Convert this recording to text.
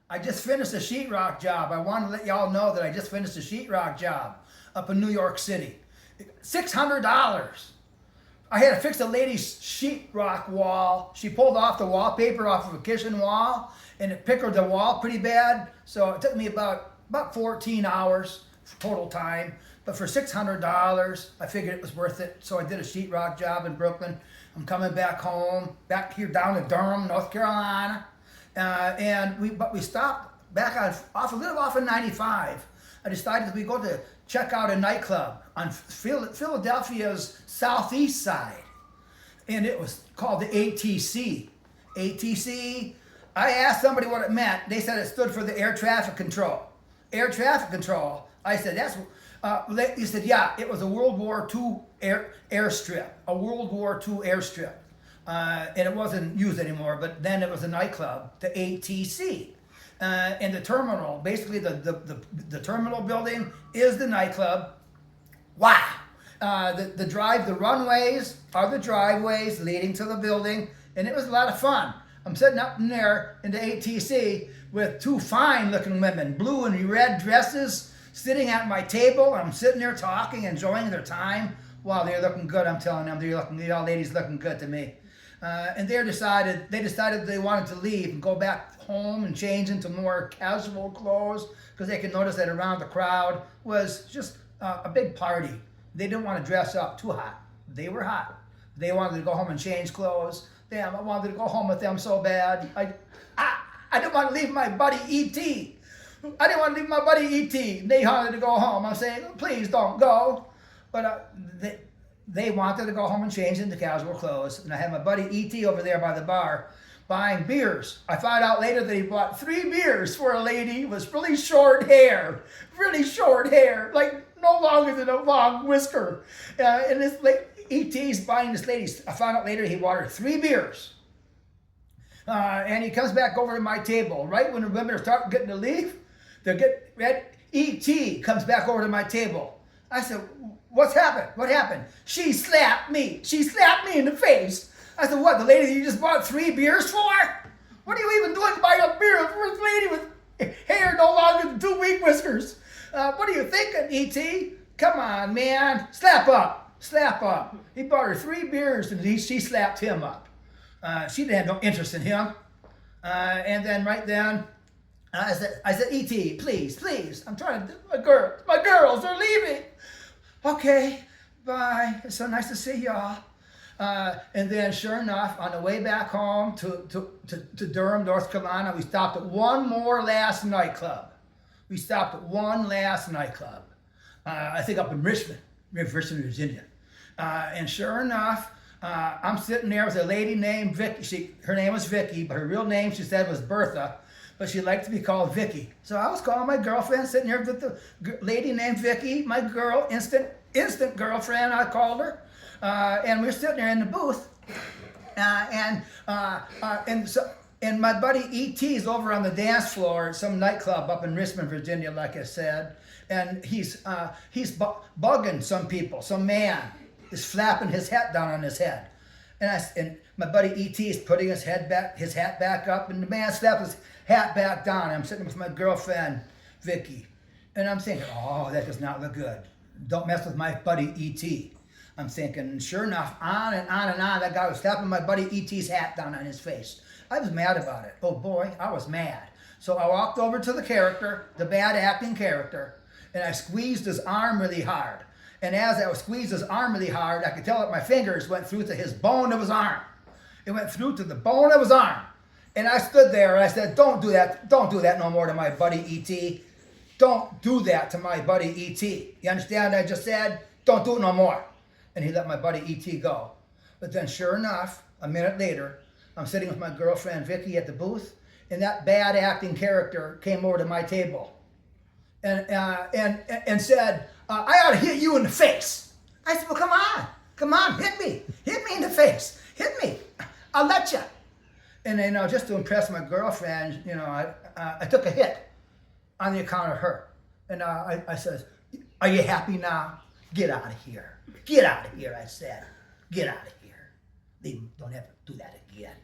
I just finished a sheetrock job. I want to let y'all know that I just finished a sheetrock job up in New York City. $600. I had to fix a lady's sheetrock wall. She pulled off the wallpaper off of a kitchen wall, and it pickled the wall pretty bad. So it took me about 14 hours total time. But for $600, I figured it was worth it. So I did a sheetrock job in Brooklyn. I'm coming back home, back here down to Durham, North Carolina. But we stopped back a little off of 95. I decided we go to check out a nightclub on Philadelphia's southeast side, and it was called the ATC. ATC. I asked somebody what it meant. They said it stood for the air traffic control. Air traffic control. I said that's. He said, yeah, it was a World War II airstrip. A World War II airstrip. And it wasn't used anymore, but then it was a nightclub, the ATC. And the terminal, basically the terminal building is the nightclub. Wow. The runways are the driveways leading to the building, and it was a lot of fun. I'm sitting up in there in the ATC with two fine looking women, blue and red dresses, sitting at my table. I'm sitting there talking, enjoying their time. Wow, they're looking good, I'm telling them. Y'all ladies looking good to me. And they decided they wanted to leave and go back home and change into more casual clothes, because they could notice that around the crowd was just a big party. They didn't want to dress up too hot. They were hot. They wanted to go home and change clothes. Damn, I wanted to go home with them so bad. I didn't want to leave my buddy E.T. I didn't want to leave my buddy E.T. They wanted to go home. I'm saying, please don't go. But they wanted to go home and change into casual clothes. And I had my buddy E.T. over there by the bar buying beers. I found out later that he bought 3 beers for a lady with really short hair, like no longer than a long whisker. And this E.T.'s buying this lady. I found out later he bought her 3 beers. And he comes back over to my table. Right when the women are starting getting to leave, E.T. comes back over to my table. I said, what's happened? What happened? She slapped me. She slapped me in the face. I said, what, the lady that you just bought 3 beers for? What are you even doing buying a beer for a lady with hair no longer than 2 weak whiskers? What are you thinking, E.T.? Come on, man. Slap up. Slap up. He bought her 3 beers and she slapped him up. She didn't have no interest in him. And then right then, I said, E.T., please. I'm trying to do my girls are leaving. Okay, bye. It's so nice to see y'all. And then, sure enough, on the way back home to Durham, North Carolina, we stopped at one last nightclub. I think up in Richmond, Virginia. And sure enough, I'm sitting there with a lady named Vicky. Her name was Vicky, but her real name, she said, was Bertha. But she liked to be called Vicky. So I was calling my girlfriend, sitting here with the lady named Vicky, my girl, instant girlfriend, I called her. And we were sitting there in the booth. And my buddy E.T. is over on the dance floor at some nightclub up in Richmond, Virginia, like I said. And he's bugging some people. Some man is flapping his hat down on his head. And my buddy E.T. is putting his hat back up, and the man slapped his hat back down. I'm sitting with my girlfriend, Vicky, and I'm thinking, oh, that does not look good. Don't mess with my buddy E.T. I'm thinking, sure enough, on and on, that guy was slapping my buddy E.T.'s hat down on his face. I was mad about it. Oh boy, I was mad. So I walked over to the character, the bad acting character, and I squeezed his arm really hard. And as I squeezed his arm really hard, I could tell that my fingers went through to his bone of his arm. It went through to the bone of his arm. And I stood there and I said, don't do that no more to my buddy E.T. Don't do that to my buddy E.T. You understand what I just said? Don't do it no more. And he let my buddy E.T. go. But then sure enough, a minute later, I'm sitting with my girlfriend Vicky at the booth, and that bad acting character came over to my table and said, I ought to hit you in the face. I said, well, come on, hit me in the face, hit me, I'll let you. And then, just to impress my girlfriend, I took a hit on the account of her. And I said, are you happy now? Get out of here. Get out of here, I said. Get out of here. They don't have to do that again.